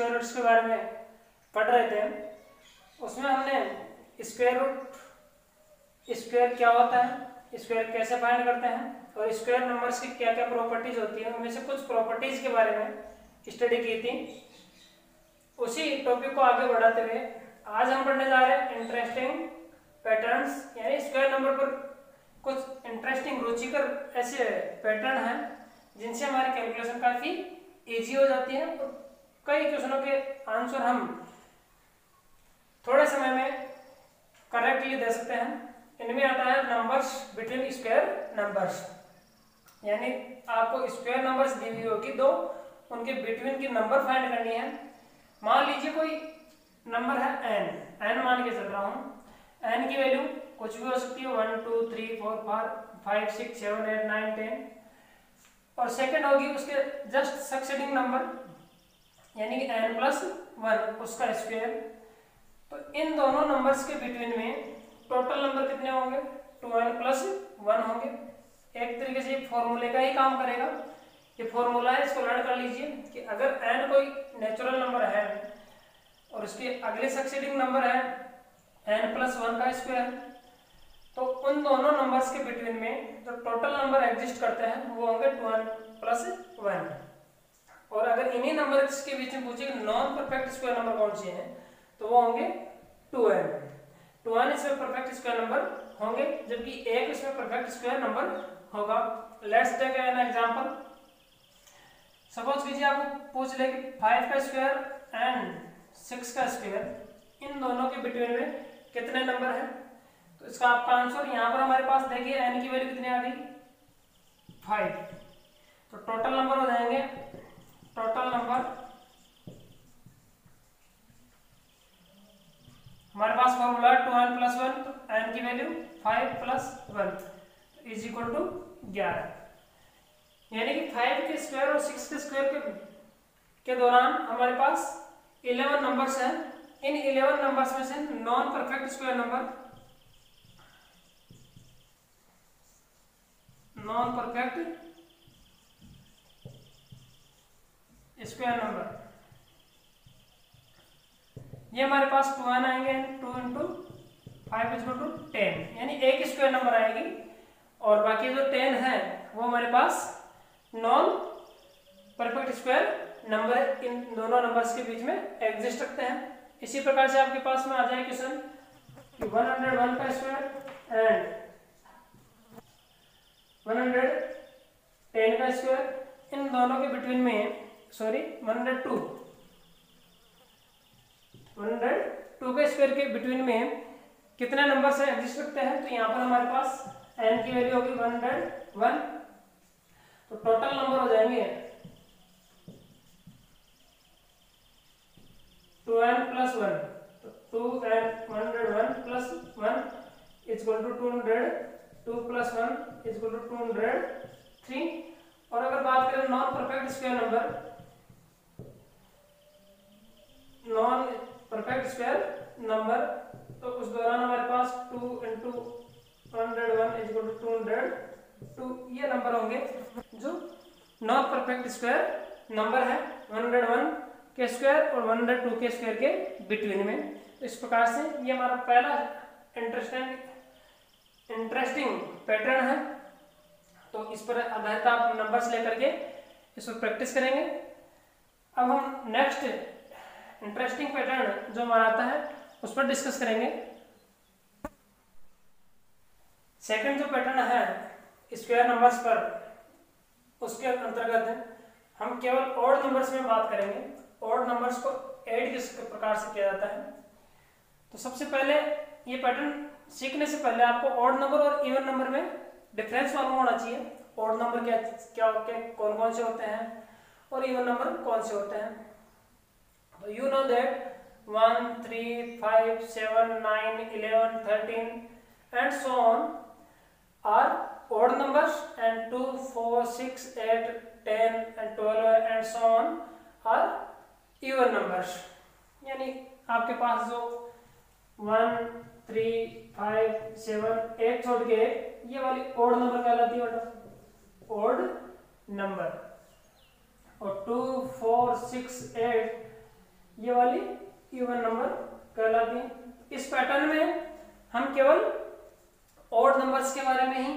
Square roots के बारे में पढ़ रहे थे, उसमें हमने स्क्वायर रूट, स्क्वायर क्या होता है, स्क्वायर कैसे फाइंड करते हैं और स्क्वायर नंबर्स की क्या क्या प्रॉपर्टीज होती है, उनमें से कुछ प्रॉपर्टीज के बारे में स्टडी की थी। उसी टॉपिक को आगे बढ़ाते हुए आज हम पढ़ने जा रहे हैं इंटरेस्टिंग पैटर्न्स, यानी स्क्वायर नंबर पर कुछ इंटरेस्टिंग रुचिकर ऐसे पैटर्न हैं जिनसे हमारी कैलकुलेशन काफी इजी हो जाती है और कई क्वेश्चनों के आंसर हम थोड़े समय में करेक्टली दे सकते हैं। इनमें आता है नंबर्स बिटवीन स्क्वायर नंबर्स, यानी आपको स्क्वायर नंबर्स दी हुई होगी दो, उनके बिटवीन की नंबर फाइंड करनी है। मान लीजिए कोई नंबर है n मान के चल रहा हूँ, n की वैल्यू कुछ भी हो सकती है 1 2 3 4 5 6 7 8 9 10, और सेकंड होगी उसके जस्ट सक्सेडिंग नंबर यानी कि n+1 उसका स्क्वायर। तो इन दोनों नंबर्स के बिटवीन में टोटल नंबर कितने होंगे, 2n+1 होंगे। एक तरीके से ये फॉर्मूले का ही काम करेगा। ये फॉर्मूला है, इसको लर्न कर लीजिए कि अगर n कोई नेचुरल नंबर है और उसके अगले सक्सेडिंग नंबर है n+1 का स्क्वायर, तो उन दोनों नंबर्स के बिटवीन में जो टोटल नंबर एग्जिस्ट करते हैं वो होंगे 2n+1। और अगर इन्हीं नंबर्स के बीच में पूछे नॉन परफेक्ट स्क्वायर नंबर कौन से हैं तो वो होंगे 2n इसमें परफेक्ट स्क्वायर नंबर होंगे, जबकि एक इसमें परफेक्ट स्क्वायर नंबर होगा। Let's take an example. Suppose कीजिए आपको पूछ ले कि 5 का स्क्वायर एंड 6 का स्क्वायर इन दोनों के बिटवीन में कितने नंबर है, तो इसका आपका आंसर यहाँ पर हमारे पास देखिए n की वैल्यू कितनी आ गई 5, तो टोटल नंबर हो जाएंगे, टोटल नंबर हमारे पास फॉर्मूला 2n+1, तो n की वैल्यू 5+1 इज इक्वल टू 11, यानी कि 5 के स्क्वायर और 6 के स्क्वायर के दौरान हमारे पास 11 नंबर्स हैं। इन 11 नंबर्स में से non perfect square number, non perfect square number ये हमारे पास 2n आएंगे, 2 × 5 = 10, यानी एक स्क्वायर नंबर आएगी और बाकी जो 10 है वो हमारे पास नॉन परफेक्ट स्क्वायर नंबर है। इन दोनों नंबर्स के बीच में एग्जिस्ट रखते हैं। इसी प्रकार से आपके पास में आ जाए क्वेश्चन कि 101 का स्क्वायर एंड 110 का स्क्वायर, इन दोनों के बिटवीन में 102 के स्क्वायर के बिटवीन में कितने नंबर से एग्जिस्ट रखते हैं, तो यहाँ पर हमारे पास n की वैल्यू होगी 101, तो टोटल नंबर हो जाएंगे 2n+1, तो 101+1 = 200, 2+1 = 203। और अगर बात करें non perfect square number, non perfect square number, तो उस दौरान हमारे पास 2 × 101 = 202 ये नंबर होंगे जो नॉन परफेक्ट स्क्वायर नंबर है 101 के स्क्वायर और 102 के स्क्वायर के बिटवीन में। तो इस प्रकार से ये हमारा पहला इंटरेस्टिंग पैटर्न है। तो इस पर आधारित आप नंबर्स लेकर के इस पर प्रैक्टिस करेंगे। अब हम नेक्स्ट इंटरेस्टिंग पैटर्न जो हमारा आता है उस पर डिस्कस करेंगे। सेकंड जो पैटर्न है स्क्वायर नंबर्स पर, उसके अंतर्गत हम केवल ऑड नंबर्स में बात करेंगे। ऑड नंबर्स को ऐड किस प्रकार से किया जाता है, तो सबसे पहले ये पैटर्न सीखने से पहले आपको ऑड नंबर और इवन नंबर में डिफरेंस मालूम होना चाहिए। ऑड नंबर क्या कौन कौन से होते हैं और इवन नंबर कौन से होते हैं। तो you know that 1 3 5 7 9 11 13 and so on are odd numbers, and 2 4 6 8 10 and 12 and so on are even numbers। यानी आपके पास जो 1 3 5 7 8 छोड़ के ये वाली odd नंबर कहलाती है बेटा, odd नंबर। और 2 4 6 8 ये वाली इवन नंबर कहलाती है। इस पैटर्न में हम केवल ऑड नंबर्स के बारे में ही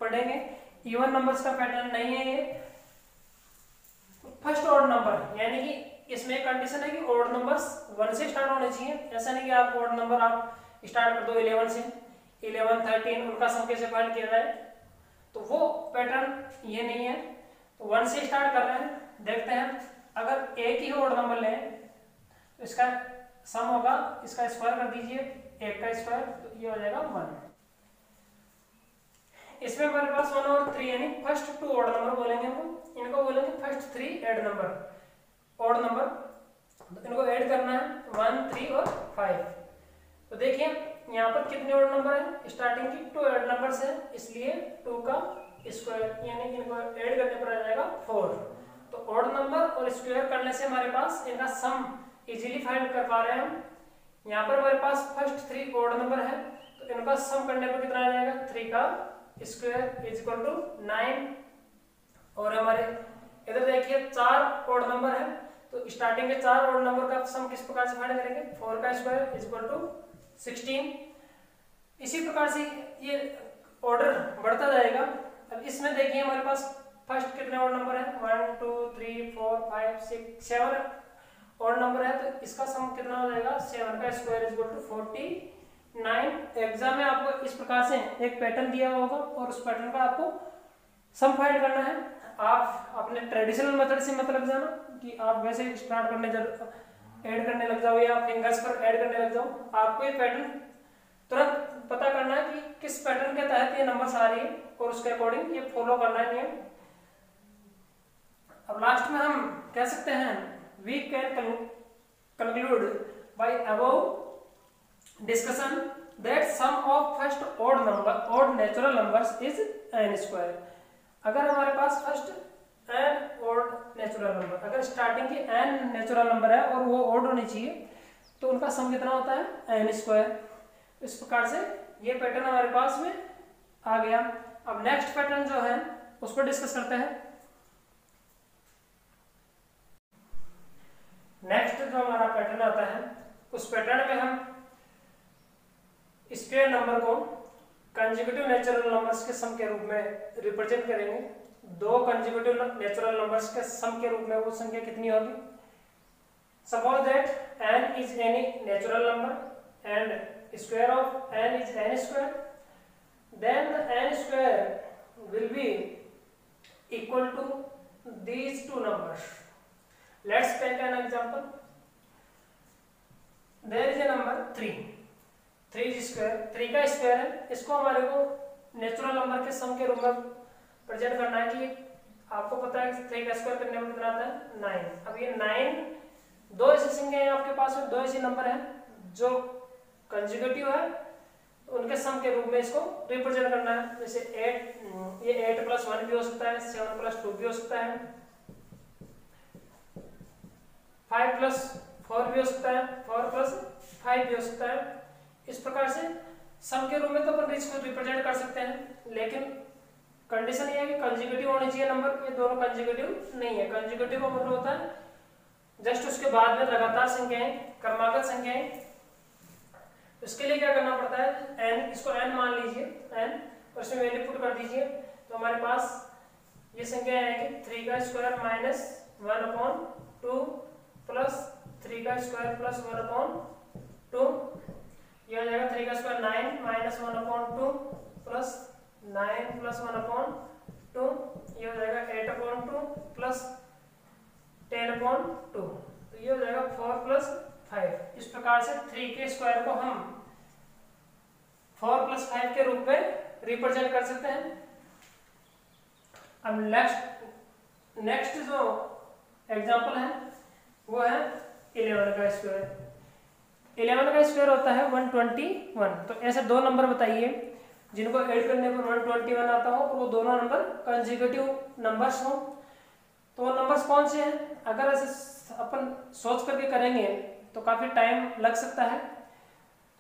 पढ़ेंगे, इवन नंबर्स का पैटर्न नहीं है ये। फर्स्ट ऑड नंबर यानी कि इसमें कंडीशन है कि ऑड नंबर्स 1 से स्टार्ट होने चाहिए। ऐसा नहीं कि आप ऑड नंबर आप स्टार्ट कर दो 11 से, 11, 13 उनका सम कैसे फाइंड किया जाए, तो वो पैटर्न ये नहीं है। तो 1 से स्टार्ट कर रहे हैं, देखते हैं अगर एक ही ऑड नंबर लें तो इसका सम होगा, इसका स्क्वायर कर दीजिए 1 का स्क्वायर, तो ये हो जाएगा 1। इसमें हमारे पास 1 और 3 यानी फर्स्ट 2 ऑड नंबर बोलेंगे इनको बोलेंगे first 3 add number, odd number. तो इनको ऐड करना है 1, 3 और 5। तो देखिए यहाँ पर कितने ऑड नंबर हैं, स्टार्टिंग की 2 ऐड नंबर्स हैं, इसलिए 2 का स्क्वायर यानी इनको ऐड करने पर आ जाएगा 4। तो ऑड नंबर और स्क्वायर करने से हमारे पास इनका सम इजीली फाइंड कर पा रहे हैं हम। यहाँ पर हमारे पास फर्स्ट 3 ऑड नंबर है, तो इनका सम करने पर कितना आ जाएगा, 3 का स्क्वायर इज इक्वल टू 9। और हमारे इधर देखिए 4 ऑड नंबर है, तो स्टार्टिंग के 4 ऑड नंबर का सम किस प्रकार से फाइंड करेंगे, 4 का स्क्वायर इज इक्वल टू 16। इसी प्रकार से ये ऑर्डर बढ़ता जाएगा। अब इसमें देखिए हमारे पास फर्स्ट कितने ऑड नंबर है, 1, 2, 3, 4, 5, 6, 7 ऑड नंबर है, तो इसका सम कितना हो जाएगा, 7 का square is equal to 49। Exam में आपको इस प्रकार से एक पैटर्न दिया होगा और उस पैटर्न का आपको सम फाइंड करना है। आप अपने ट्रेडिशनल मेथड से मत लग जाना कि आप वैसे स्टार्ट करने ऐड करने लग जाओ या फिंगर्स पर ऐड करने लग जाओ। आपको ये पैटर्न तुरंत पता करना है कि किस पैटर्न के तहत ये नंबर्स आ रही है और उसके अकॉर्डिंग ये फॉलो करना है नियम। अब लास्ट में हम कह सकते हैं we can conclude by above discussion that sum of first odd natural numbers is n square. अगर हमारे पास first n odd natural number, अगर स्टार्टिंग की n नेचुरल नंबर है और वो ऑड होनी चाहिए, तो उनका सम कितना होता है n स्क्वायर। इस प्रकार से ये पैटर्न हमारे पास में आ गया। अब नेक्स्ट पैटर्न जो है उसको डिस्कस करते हैं। नेक्स्ट जो हमारा पैटर्न आता है, उस पैटर्न में हम स्क्वायर नंबर को कंसेक्यूटिव नेचुरल नंबर्स के सम के रूप में रिप्रेजेंट करेंगे। 2 कंसेक्यूटिव नेचुरल नंबर्स के सम के रूप में वो संख्या कितनी होगी। Suppose that n is any natural number and square of n is n square, then the n square will be equal to these 2 numbers. Let's take an example. There is a number 3. 3 is square, 3 का square है, इसको हमारे को natural number के सम के रूप में present करना है कि आपको पता है 3 का स्क्वायर करने में कितना आता है 9। अब ये 9 दो ऐसी संख्या है आपके पास में, 2 ऐसे नंबर हैं जो कंसेक्यूटिव है, उनके सम के रूप में इसको रिप्रेजेंट करना है। जैसे 8, ये 8 + 1 भी हो सकता है, 7 + 2 भी हो सकता है, 5 + 4 भी हो सकता है, 4 + 5 भी हो सकता है। इस प्रकार से सम के रूप में तो अपन इसको रिप्रेजेंट कर सकते हैं, लेकिन कंडीशन ये है कि कंसेक्यूटिव होने चाहिए नंबर। ये दोनों कंसेक्यूटिव नहीं है। कंसेक्यूटिव का मतलब होता है जस्ट उसके बाद में लगातार संख्याएं, क्रमागत संख्याएं। इसके लिए क्या करना पड़ता है, n, इसको n मान लीजिए n, और इसमें वैल्यू पुट कर दीजिए, तो हमारे पास ये संख्या आएगी 3 का स्क्वायर - 1/2 प्लस 3 का स्क्वायर प्लस 1/2, ये हो जाएगा 3 का स्क्वायर 9 - 1/2 प्लस 9 + 1/2, ये हो जाएगा 8/2 प्लस 10/2, तो ये हो जाएगा 4 + 5। इस प्रकार से 3 के स्क्वायर को हम 4 + 5 के रूप में रिप्रेजेंट कर सकते हैं। अब नेक्स्ट जो एग्जांपल है वो है 11 का स्क्वायर। 11 का स्क्वायर होता है 121। तो ऐसे 2 नंबर बताइए जिनको ऐड करने पर 121 आता हो और वो दोनों नंबर कंसेक्यूटिव नंबर्स हो। तो वो नंबर्स कौन से हैं, अगर ऐसे अपन सोच करके करेंगे तो काफ़ी टाइम लग सकता है,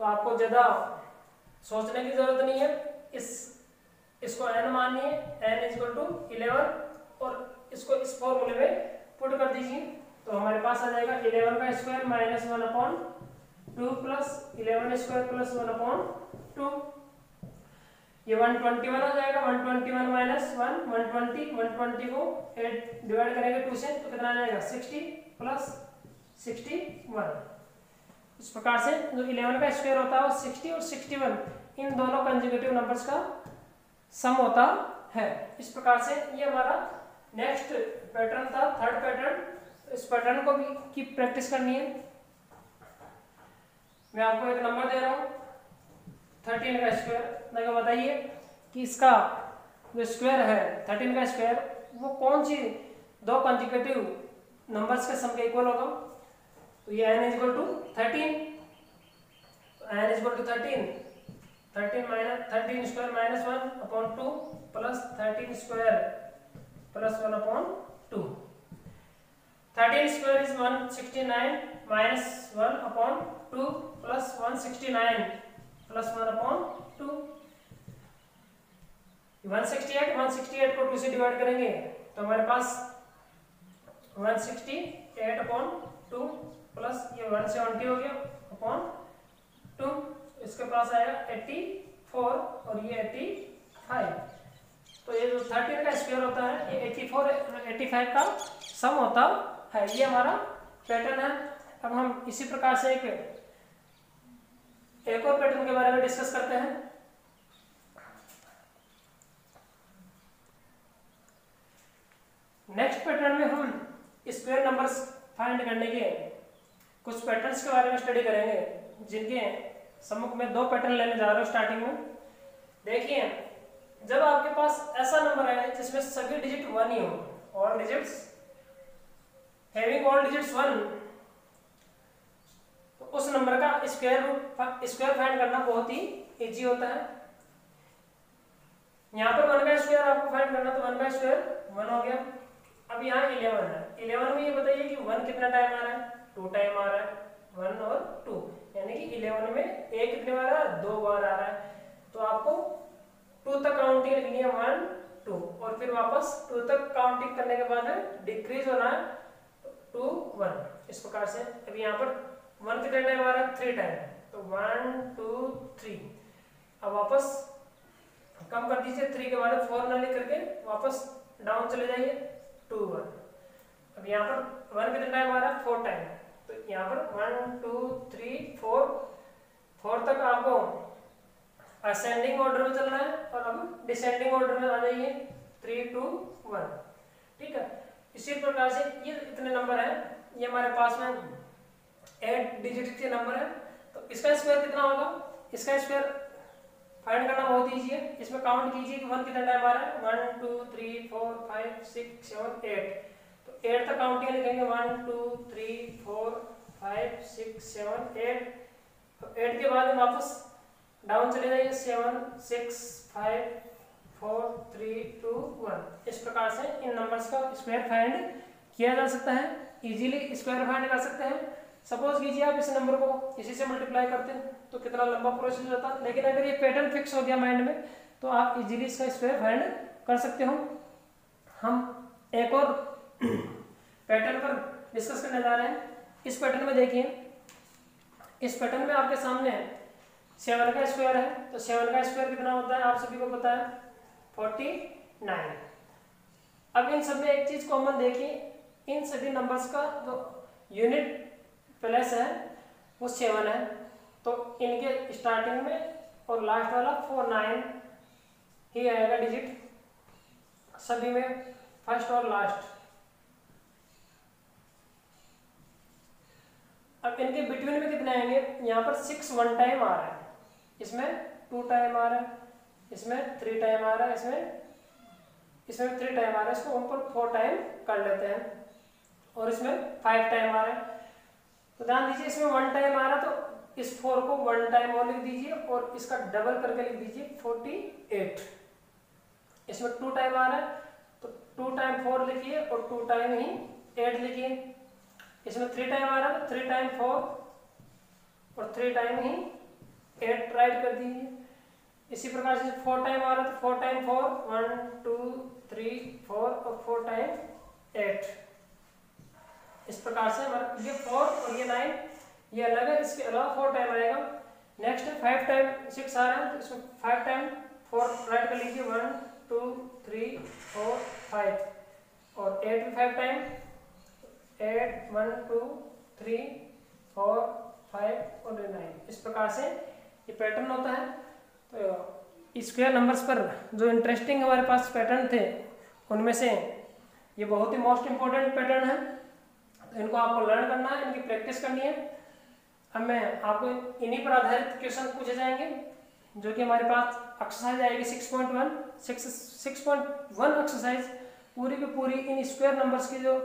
तो आपको ज़्यादा सोचने की ज़रूरत नहीं है। इसको n मानिए, n = 11, और इसको इस फॉर्मूले में पुट कर दीजिए, तो हमारे पास आ जाएगा 11 का square minus 1/2 plus 11 square plus 1/2। ये 121 हो जाएगा, 121 माइनस 120, 120 को 8 डिवाइड करेंगे 2 से तो कितना आ जाएगा 60 प्लस 61। इस प्रकार से जो 11 का स्क्वायर होता है वो 60 और 61 इन दोनों कंजुगेटिव नंबर्स का सम होता है। इस प्रकार से ये हमारा नेक्स्ट पैटर्न था, थर्ड पैटर्न। इस पैटर्न को भी की प्रैक्टिस करनी है। मैं आपको एक नंबर दे रहा हूँ 13 का स्क्वायर, मेरे को बताइए कि इसका जो स्क्वायर है 13 का स्क्वायर वो कौन सी दो कंजुगेटिव नंबर्स के सम के इक्वल होगा। तो ये n equal to 13, n equal to 13 square minus 1/2 plus 13 square plus 1/2। 13 square is 169 minus 1/2 plus 169 plus 1/2। 168 को 2 से डिवाइड करेंगे तो हमारे पास 168/2 प्लस ये 170 हो गया अपॉन 2, इसके पास आएगा 84 और ये 85। तो ये जो 13 का स्क्वायर होता है ये 85 का सम होता है। ये हमारा पैटर्न है। अब हम इसी प्रकार से एक और पैटर्न के बारे में डिस्कस करते हैं। नेक्स्ट पैटर्न में हम स्क्वायर नंबर्स फाइंड करने के कुछ पैटर्न्स के बारे में स्टडी करेंगे, जिनके सम्मुख में 2 पैटर्न लेने जा रहा हूं स्टार्टिंग में। देखिए, जब आपके पास ऐसा नंबर है जिसमें सभी डिजिट 1 ही हो, all digits having all digits 1, तो उस नंबर का स्क्वायर फाइंड करना बहुत ही इजी होता है। यहाँ पर 1 का स्क्वायर आपको फाइंड करना, तो 1 का स्क्वायर 1 हो गया। अब यहाँ 11 है, 11 में ये बताइए कि 1 कितना टाइम आ रहा है, 2 टाइम आ रहा है, 1 और 2, यानी कि 11 में a कितने बार आ रहा है, 2 बार आ रहा है। तो आपको 2 तक काउंटिंग लिखनी है, 1 2, और फिर वापस 2 तक काउंटिंग करने के बाद डिक्रीज होना है 2 1। इस प्रकार से अभी यहाँ पर 1 कितने टाइम आ रहा है, 3 टाइम, तो 1 2 3। अब वापस कम कर दीजिए, 3 के बाद 4 ना लिख करके वापस डाउन चले जाइए 2 1। अब यहाँ पर 1 कितने टाइम आ रहा है, 4 टाइम, तो यहाँ पर 1 2 3 4 तक आपको असेंडिंग ऑर्डर में चलना है, और अब डिसेंडिंग ऑर्डर में आ जाइए 3 2 1। ठीक है, इसी प्रकार से ये इतने नंबर हैं, ये हमारे पास में 8 डिजिट के नंबर है। तो इसका स्क्वायर कितना होगा, इसका स्क्वायर फाइंड करना बहुत ईजी है। इसमें काउंट कीजिए कि 1 कितना टाइम आ रहा है, 1 2 3 4 5 6 7 8। तो 8 तक काउंटिंग लिखेंगे, 1 2 3 4 5 6 7 8। तो 8 के बाद वापस डाउन चले जाइए, 7 6 5 4 3 2 1। इस प्रकार से इन नंबर्स का स्क्वायर फाइंड किया जा सकता है, इजीली स्क्वायर फाइंड कर सकते हैं। सपोज कीजिए आप इस नंबर को इसी से मल्टीप्लाई करते हैं तो कितना लंबा प्रोसेस होता है, लेकिन अगर ये पैटर्न फिक्स हो गया माइंड में तो आप इजीली इसका स्क्वायर फाइंड कर सकते हो। हम एक और पैटर्न पर डिस्कस करने जा रहे हैं। इस पैटर्न में देखिए, इस पैटर्न में आपके सामने 7 का स्क्वायर है, तो 7 का स्क्वायर कितना होता है आप सभी को पता है, 49। अब इन सब में एक चीज कॉमन देखिए, इन सभी नंबर्स का जो यूनिट प्लेस है वो 7 है, तो इनके स्टार्टिंग में और लास्ट वाला 49 ही आएगा डिजिट सभी में, फर्स्ट और लास्ट। अब इनके बिटवीन में कितने आएंगे, यहाँ पर 6 1 टाइम आ रहा है, इसमें 2 टाइम आ रहा है, इसमें 3 टाइम आ रहा है, इसमें 3 टाइम आ रहा है, इसको ऊपर 4 टाइम कर लेते हैं, और इसमें 5 टाइम आ रहा है। तो ध्यान दीजिए, इसमें 1 टाइम आ रहा है तो इस 4 को 1 टाइम और लिख दीजिए, और इसका डबल करके लिख दीजिए 48। इसमें 2 टाइम आ रहा है तो 2 टाइम 4 लिखिए और 2 टाइम ही 8 लिखिए। इसमें 3 टाइम आ रहा है तो 3 टाइम 4 और 3 टाइम ही 8 राइट कर दीजिए। इसी प्रकार से 4 टाइम आ रहा है तो 4 टाइम 4 1 2 3 4 और 4 टाइम 8। इस प्रकार से हमारा ये 4 और ये 9 ये अलग है, इसके अलावा 4 टाइम आएगा। नेक्स्ट 5 टाइम 6 आ रहा है, तो इसमें 5 टाइम 4 राइट कर लीजिए, 1 2 3 4 5 और 8 भी 5 टाइम 8 1 2 3 4 5 और 9। इस प्रकार से ये पैटर्न होता है। तो स्क्वायर नंबर्स पर जो इंटरेस्टिंग हमारे पास पैटर्न थे उनमें से ये बहुत ही मोस्ट इम्पोर्टेंट पैटर्न है, तो इनको आपको लर्न करना है, इनकी प्रैक्टिस करनी है। अब मैं आपको इन्हीं पर आधारित क्वेश्चन पूछे जाएंगे, जो कि हमारे पास एक्सरसाइज आएगी 6.1 एक्सरसाइज पूरी की पूरी इन स्क्वायर नंबर्स की जो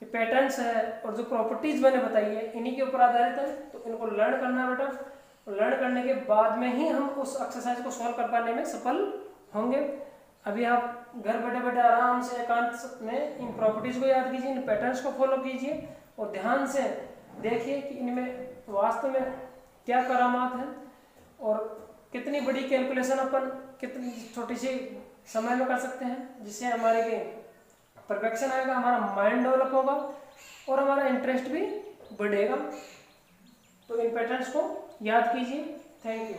पैटर्न्स है और जो प्रॉपर्टीज मैंने बताई है इन्हीं के ऊपर आधारित है। तो इनको लर्न करना है बेटा, लर्न करने के बाद में ही हम उस एक्सरसाइज को सॉल्व कर पाने में सफल होंगे। अभी आप घर बैठे बैठे आराम से एकांत में इन प्रॉपर्टीज को याद कीजिए, इन पैटर्न्स को फॉलो कीजिए और ध्यान से देखिए कि इनमें वास्तव में क्या करामात है और कितनी बड़ी कैलकुलेशन अपन कितनी छोटी सी समय में कर सकते हैं, जिससे हमारे के परफेक्शन आएगा, हमारा माइंड डेवलप होगा और हमारा इंटरेस्ट भी बढ़ेगा। तो इन पैटर्न्स को याद कीजिए। Thank you.